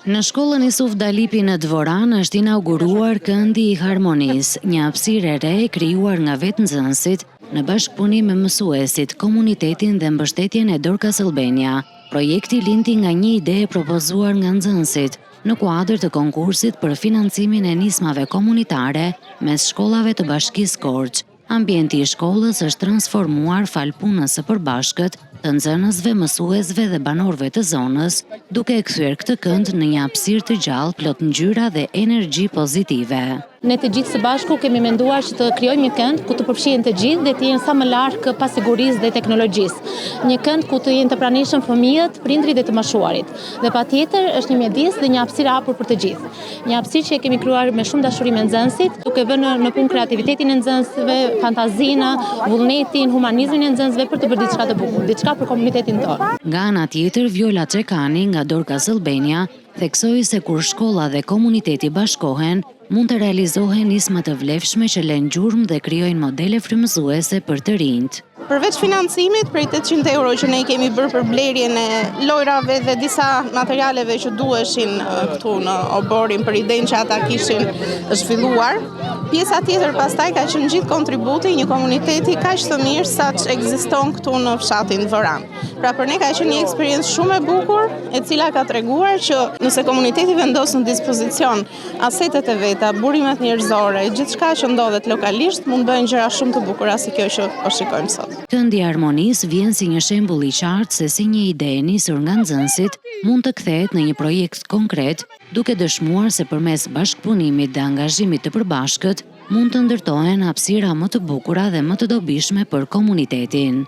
Në shkollën Isuf Dalipi në Dvoran është inauguruar Këndi i Harmonisë, një hapësirë e re krijuar nga vetë nxënësit në bashkëpunim me mësuesit, komunitetin dhe mbështetjen e Dorcas Albania. Projekti lindi nga një ide e propozuar nga nxënësit në kuadër të konkursit për financimin e nismave komunitare mes shkollave të Bashkisë Korç. Ambienti i shkollës është transformuar fal punës së përbashkët të nxënësve, mësuesve dhe banorëve të zonës, duke e kthyer këtë kënd në një hapësirë të gjallë plot ngjyra dhe energji pozitive. Ne të gjithë së bashku kemi menduar që të krijojmë një kënd ku të përfshihen të gjithë dhe të jenë sa më larg pasigurisë dhe teknologjisë. Një kënd ku të jenë të pranishëm fëmijët, prindrit dhe të moshuarit. Dhe patjetër është një mjedis dhe një hapësirë hapur për të gjithë. Një hapësirë që e kemi krijuar me shumë dashuri me nxënësit, duke vënë në punë kreativitetin e nxënësve, fantazinë, vullnetin, humanizmin e nxënësve për të bërë diçka të bukur, diçka për komunitetin tonë. Nga ana tjetër, Viola Çekani nga Dorcas Albania theksoi se kur shkolla dhe komuniteti bashkohen, mund të realizohen nisma të vlefshme që lënë gjurmë dhe krijojnë modele frymëzuese për të rinjt. Përveç financimit, prej 800 euro që ne kemi bërë për blerjen e lojrave dhe disa materialeve që duheshin këtu në oborin për idenë që ata kishin zhvilluar, pjesa tjetër pastaj ka qenë gjithë kontributi një komuniteti kaq të mirë sa që ekziston këtu në fshatin Dvoran. Pra për ne ka qenë një eksperiencë shumë e bukur, e cila ka treguar që nëse komuniteti vendos në dispozicion asetet e veta, burimet njerëzore, gjithçka që ndodhet lokalisht, mund bëjnë gjëra shumë të bukura si kjo që po shikojmë sot. Këndi i Harmonisë vjen si një shembull i qartë se si një ide e nisur nga nxënësit mund të kthehet në një projekt konkret, duke dëshmuar se përmes bashkëpunimit dhe angazhimit të përbashkët mund të ndërtohen hapësira më të bukura dhe më të dobishme për komunitetin.